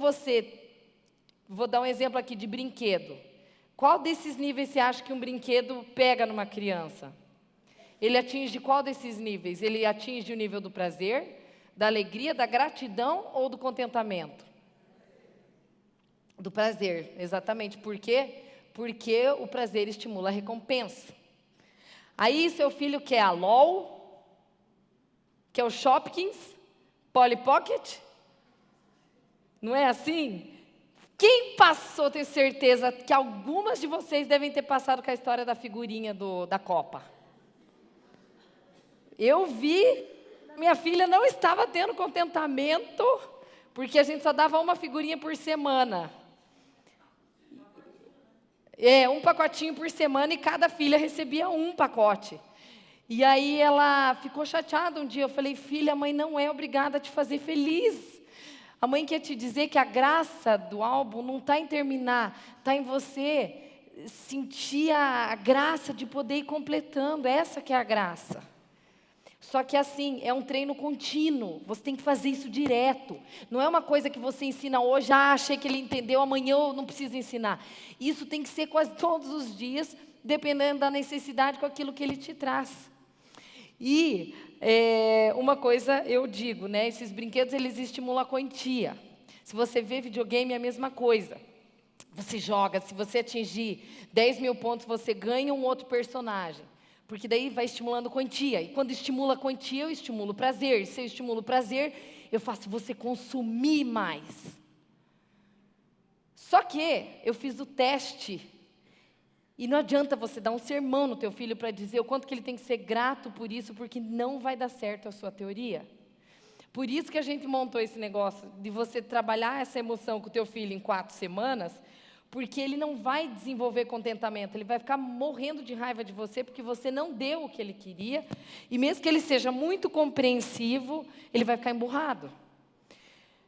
A: vou dar um exemplo aqui de brinquedo. Qual desses níveis você acha que um brinquedo pega numa criança? Ele atinge qual desses níveis? Ele atinge o nível do prazer, da alegria, da gratidão ou do contentamento? Do prazer, exatamente. Por quê? Porque o prazer estimula a recompensa. Aí seu filho quer a LOL, quer o Shopkins, Polly Pocket. Não é assim? Quem passou, tenho certeza que algumas de vocês devem ter passado com a história da figurinha da Copa. Eu vi, minha filha não estava tendo contentamento, porque a gente só dava uma figurinha por semana. Um pacotinho por semana e cada filha recebia um pacote. E aí ela ficou chateada um dia. Eu falei, filha, a mãe não é obrigada a te fazer feliz. A mãe quer te dizer que a graça do álbum não está em terminar, está em você sentir a graça de poder ir completando. Essa que é a graça. Só que assim, é um treino contínuo, você tem que fazer isso direto. Não é uma coisa que você ensina hoje, achei que ele entendeu, amanhã eu não preciso ensinar. Isso tem que ser quase todos os dias, dependendo da necessidade, com aquilo que ele te traz. E uma coisa eu digo, né, esses brinquedos eles estimulam a quantia. Se você vê videogame é a mesma coisa. Você joga, se você atingir 10 mil pontos, você ganha um outro personagem. Porque daí vai estimulando quantia. E quando estimula a quantia, eu estimulo o prazer. Se eu estimulo o prazer, eu faço você consumir mais. Só que eu fiz o teste. E não adianta você dar um sermão no teu filho para dizer o quanto que ele tem que ser grato por isso, porque não vai dar certo a sua teoria. Por isso que a gente montou esse negócio de você trabalhar essa emoção com o teu filho em 4 semanas, porque ele não vai desenvolver contentamento, ele vai ficar morrendo de raiva de você, porque você não deu o que ele queria, e mesmo que ele seja muito compreensivo, ele vai ficar emburrado.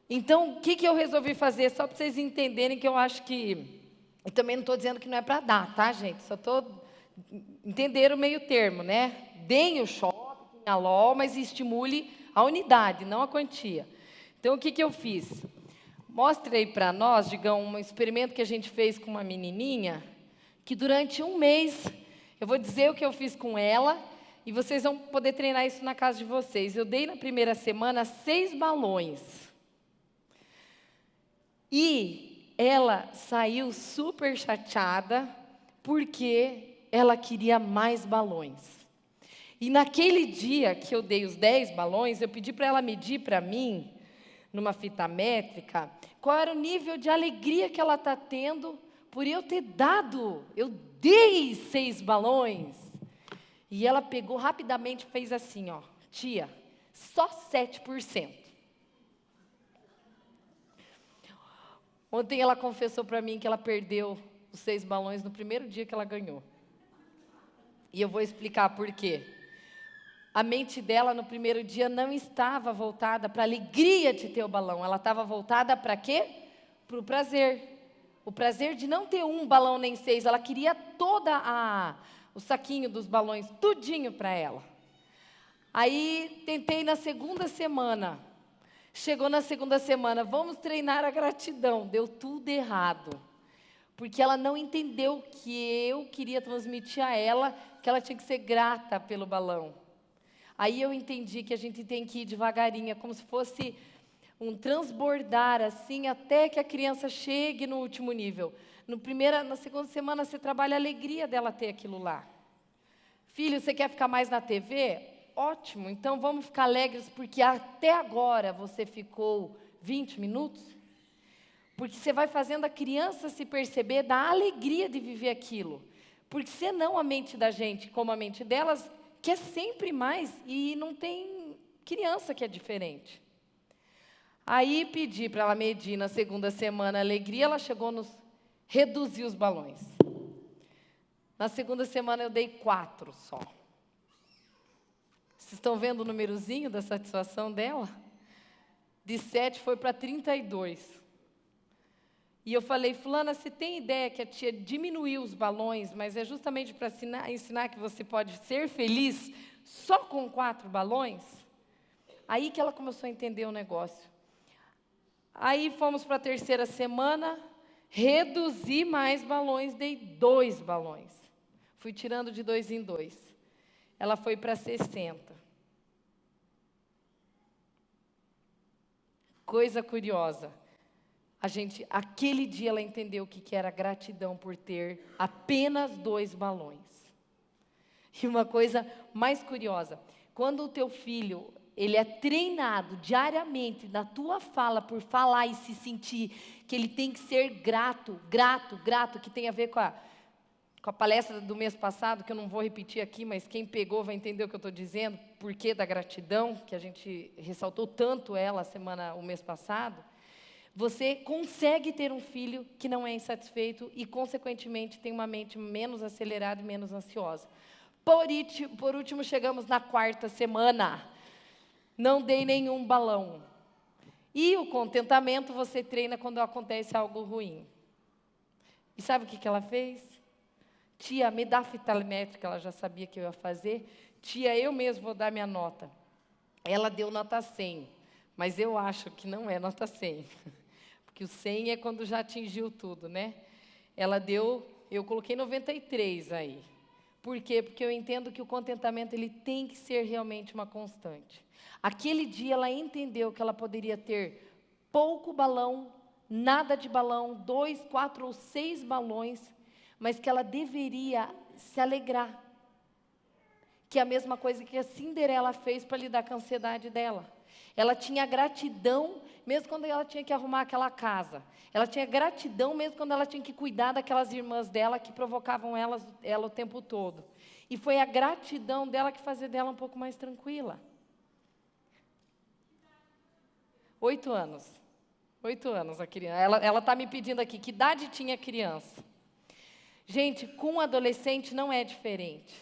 A: Então, o que eu resolvi fazer? Só para vocês entenderem que eu acho que... Eu também não estou dizendo que não é para dar, tá, gente? Só estou... Entender o meio termo, né? Deem o shopping, a LOL, mas estimule a unidade, não a quantia. Então, o que eu fiz? Mostre aí para nós, Digão, um experimento que a gente fez com uma menininha, que durante um mês, eu vou dizer o que eu fiz com ela, e vocês vão poder treinar isso na casa de vocês. Eu dei na primeira semana 6 balões. E ela saiu super chateada, porque ela queria mais balões. E naquele dia que eu dei os 10 balões, eu pedi para ela medir para mim, numa fita métrica, qual era o nível de alegria que ela está tendo por eu ter dado, eu dei 6 balões. E ela pegou rapidamente e fez assim, ó, tia, só 7%. Ontem ela confessou para mim que ela perdeu os 6 balões no primeiro dia que ela ganhou. E eu vou explicar por quê. A mente dela no primeiro dia não estava voltada para a alegria de ter o balão. Ela estava voltada para quê? Para o prazer. O prazer de não ter um balão nem 6. Ela queria o saquinho dos balões, tudinho para ela. Aí tentei na segunda semana. Chegou na segunda semana, vamos treinar a gratidão. Deu tudo errado. Porque ela não entendeu que eu queria transmitir a ela que ela tinha que ser grata pelo balão. Aí eu entendi que a gente tem que ir devagarinho, é como se fosse um transbordar, assim, até que a criança chegue no último nível. Na segunda semana, você trabalha a alegria dela ter aquilo lá. Filho, você quer ficar mais na TV? Ótimo, então vamos ficar alegres, porque até agora você ficou 20 minutos. Porque você vai fazendo a criança se perceber da alegria de viver aquilo. Porque senão a mente da gente, como a mente delas, quer sempre mais, e não tem criança que é diferente. Aí pedi para ela medir na segunda semana a alegria, ela chegou nos reduzir os balões. Na segunda semana eu dei 4 só. Vocês estão vendo o númerozinho da satisfação dela? De 7 foi para 32. E eu falei, fulana, você tem ideia que a tia diminuiu os balões, mas é justamente para ensinar que você pode ser feliz só com 4 balões? Aí que ela começou a entender o negócio. Aí fomos para a terceira semana, reduzi mais balões, dei 2 balões. Fui tirando de 2 em 2. Ela foi para 60. Coisa curiosa. Aquele dia ela entendeu o que era gratidão por ter apenas 2 balões. E uma coisa mais curiosa, quando o teu filho, ele é treinado diariamente na tua fala por falar e se sentir que ele tem que ser grato, que tem a ver com a palestra do mês passado, que eu não vou repetir aqui, mas quem pegou vai entender o que eu estou dizendo, porquê da gratidão, que a gente ressaltou tanto ela o mês passado. Você consegue ter um filho que não é insatisfeito e, consequentemente, tem uma mente menos acelerada e menos ansiosa. Por último, chegamos na 4ª semana. Não dei nenhum balão. E o contentamento você treina quando acontece algo ruim. E sabe o que ela fez? Tia, me dá a fita métrica, ela já sabia que eu ia fazer. Tia, eu mesmo vou dar minha nota. Ela deu nota 100, mas eu acho que não é nota 100. Porque o 100 é quando já atingiu tudo, né? Eu coloquei 93 aí. Por quê? Porque eu entendo que o contentamento ele tem que ser realmente uma constante. Aquele dia ela entendeu que ela poderia ter pouco balão, nada de balão, 2, 4 ou 6 balões, mas que ela deveria se alegrar. Que é a mesma coisa que a Cinderela fez para lidar com a ansiedade dela. Ela tinha gratidão, mesmo quando ela tinha que arrumar aquela casa. Ela tinha gratidão, mesmo quando ela tinha que cuidar daquelas irmãs dela que provocavam ela o tempo todo. E foi a gratidão dela que fazia dela um pouco mais tranquila. 8 anos. 8 anos a criança. Ela está me pedindo aqui, que idade tinha a criança? Gente, com adolescente não é diferente.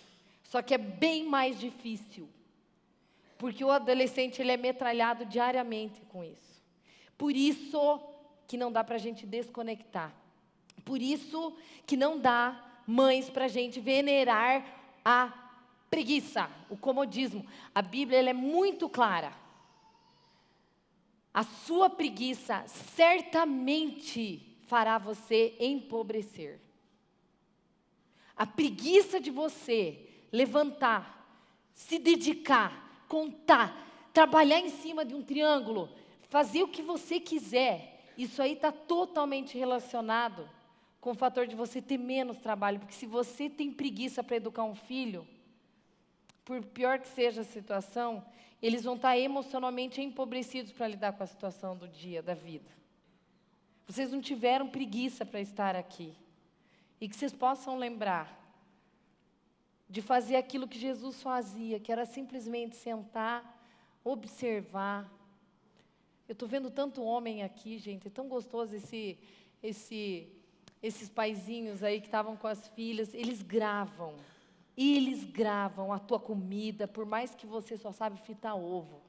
A: Só que é bem mais difícil. Porque o adolescente ele é metralhado diariamente com isso. Por isso que não dá para a gente desconectar. Por isso que não dá, mães, para a gente venerar a preguiça, o comodismo. A Bíblia ela é muito clara. A sua preguiça certamente fará você empobrecer. A preguiça de você levantar, se dedicar, contar, trabalhar em cima de um triângulo, fazer o que você quiser, isso aí está totalmente relacionado com o fator de você ter menos trabalho. Porque se você tem preguiça para educar um filho, por pior que seja a situação, eles vão estar emocionalmente empobrecidos para lidar com a situação do dia, da vida. Vocês não tiveram preguiça para estar aqui. E que vocês possam lembrar de fazer aquilo que Jesus fazia, que era simplesmente sentar, observar. Eu estou vendo tanto homem aqui, gente, é tão gostoso esses paizinhos aí que estavam com as filhas, eles gravam a tua comida, por mais que você só sabe fritar ovo.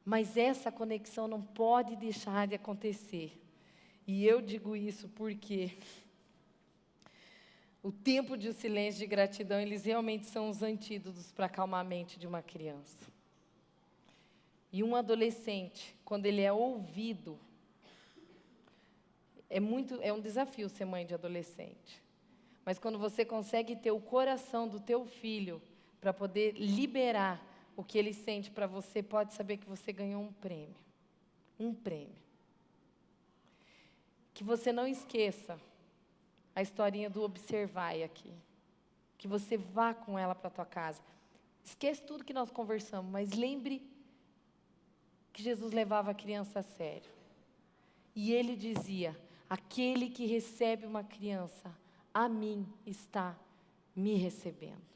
A: Mas essa conexão não pode deixar de acontecer. E eu digo isso porque o tempo de silêncio de gratidão, eles realmente são os antídotos para acalmar a mente de uma criança. E um adolescente, quando ele é ouvido, é um desafio ser mãe de adolescente. Mas quando você consegue ter o coração do teu filho para poder liberar o que ele sente para você, pode saber que você ganhou um prêmio. Um prêmio. Que você não esqueça a historinha do observai aqui. Que você vá com ela para a tua casa. Esquece tudo que nós conversamos, mas lembre que Jesus levava a criança a sério. E ele dizia: aquele que recebe uma criança, a mim está me recebendo.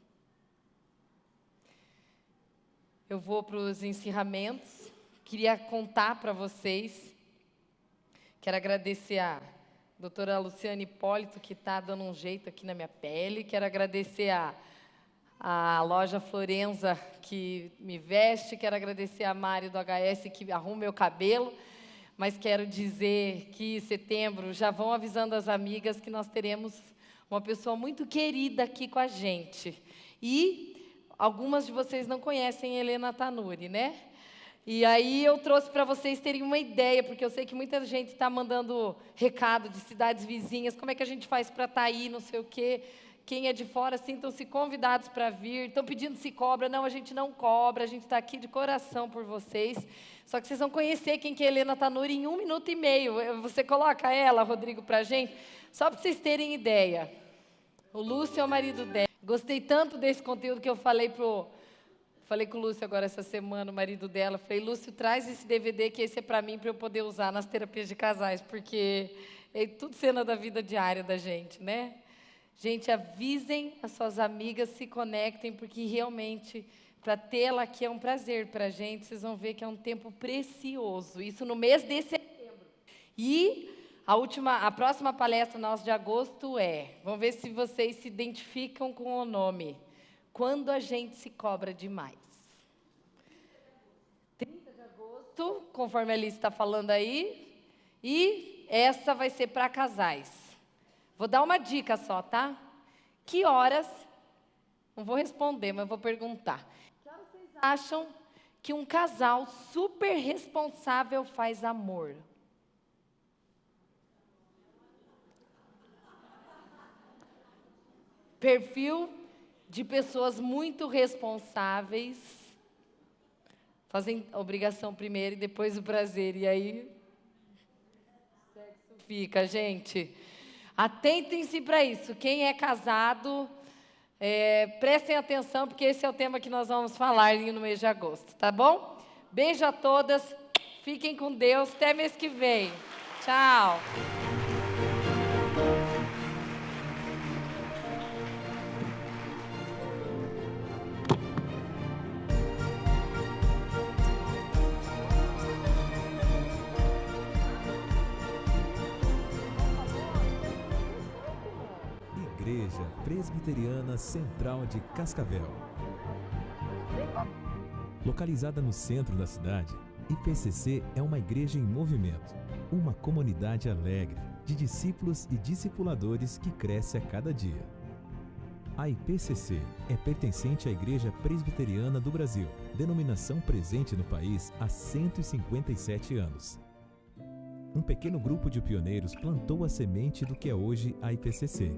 A: Eu vou para os encerramentos. Queria contar para vocês. Quero agradecer a doutora Luciane Hipólito, que está dando um jeito aqui na minha pele. Quero agradecer a loja Florenza, que me veste. Quero agradecer a Mari do HS, que arruma meu cabelo. Mas quero dizer que em setembro já vão avisando as amigas que nós teremos uma pessoa muito querida aqui com a gente. E algumas de vocês não conhecem Helena Tanuri, né? E aí eu trouxe para vocês terem uma ideia, porque eu sei que muita gente está mandando recado de cidades vizinhas, como é que a gente faz para estar aí, não sei o quê. Quem é de fora, sintam-se convidados para vir. Estão pedindo se cobra. Não, a gente não cobra, a gente está aqui de coração por vocês. Só que vocês vão conhecer quem que é Helena Tanuri em 1 minuto e meio. Você coloca ela, Rodrigo, para a gente, só para vocês terem ideia. O Lúcio é o marido dela. Gostei tanto desse conteúdo que eu falei com o Lúcio agora essa semana, o marido dela. Falei: Lúcio, traz esse DVD que esse é para mim, para eu poder usar nas terapias de casais, porque é tudo cena da vida diária da gente, né? Gente, avisem as suas amigas, se conectem, porque realmente, para tê-la aqui é um prazer para a gente. Vocês vão ver que é um tempo precioso. Isso no mês de setembro. E a próxima palestra nossa de agosto vamos ver se vocês se identificam com o nome. Quando a gente se cobra demais. 30 de agosto, conforme a Alice está falando aí. E essa vai ser para casais. Vou dar uma dica só, tá? Que horas, não vou responder, mas vou perguntar. Que horas vocês acham que um casal super responsável faz amor? Perfil de pessoas muito responsáveis, fazem a obrigação primeiro e depois o prazer. E aí, sexo fica, gente. Atentem-se para isso. Quem é casado, prestem atenção, porque esse é o tema que nós vamos falar no mês de agosto, tá bom? Beijo a todas, fiquem com Deus, até mês que vem. Tchau.
D: Igreja Presbiteriana Central de Cascavel. Localizada no centro da cidade, IPCC é uma igreja em movimento, uma comunidade alegre, de discípulos e discipuladores que cresce a cada dia. A IPCC é pertencente à Igreja Presbiteriana do Brasil, denominação presente no país há 157 anos. Um pequeno grupo de pioneiros plantou a semente do que é hoje a IPCC.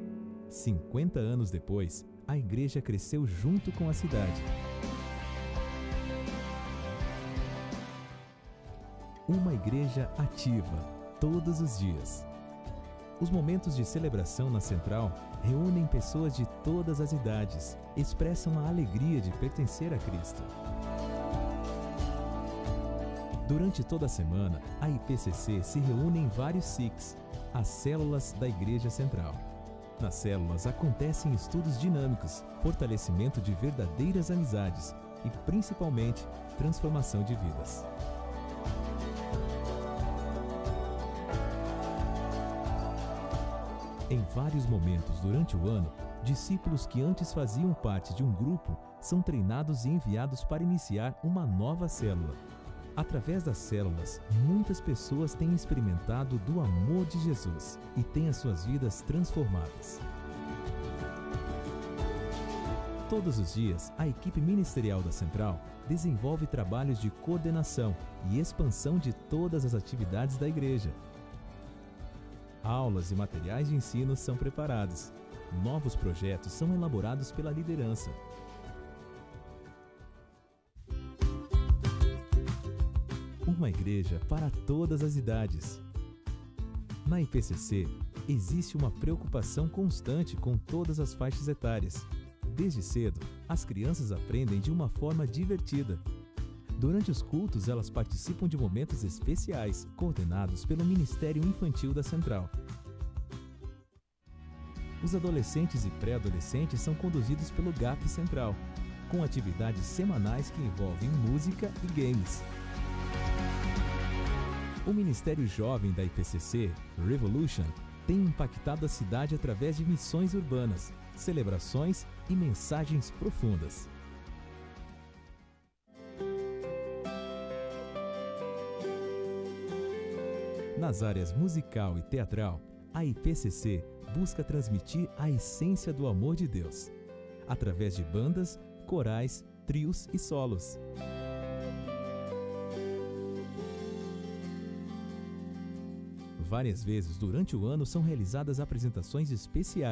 D: 50 anos depois, a igreja cresceu junto com a cidade. Uma igreja ativa, todos os dias. Os momentos de celebração na Central reúnem pessoas de todas as idades, expressam a alegria de pertencer a Cristo. Durante toda a semana, a IPCC se reúne em vários SICs, as células da Igreja Central. Nas células acontecem estudos dinâmicos, fortalecimento de verdadeiras amizades e, principalmente, transformação de vidas. Em vários momentos durante o ano, discípulos que antes faziam parte de um grupo são treinados e enviados para iniciar uma nova célula. Através das células, muitas pessoas têm experimentado do amor de Jesus e têm as suas vidas transformadas. Todos os dias, a equipe ministerial da Central desenvolve trabalhos de coordenação e expansão de todas as atividades da igreja. Aulas e materiais de ensino são preparados. Novos projetos são elaborados pela liderança. Uma igreja para todas as idades. Na IPCC, existe uma preocupação constante com todas as faixas etárias. Desde cedo, as crianças aprendem de uma forma divertida. Durante os cultos, elas participam de momentos especiais, coordenados pelo Ministério Infantil da Central. Os adolescentes e pré-adolescentes são conduzidos pelo GAP Central, com atividades semanais que envolvem música e games. O Ministério Jovem da IPCC, Revolution, tem impactado a cidade através de missões urbanas, celebrações e mensagens profundas. Nas áreas musical e teatral, a IPCC busca transmitir a essência do amor de Deus, através de bandas, corais, trios e solos. Várias vezes durante o ano são realizadas apresentações especiais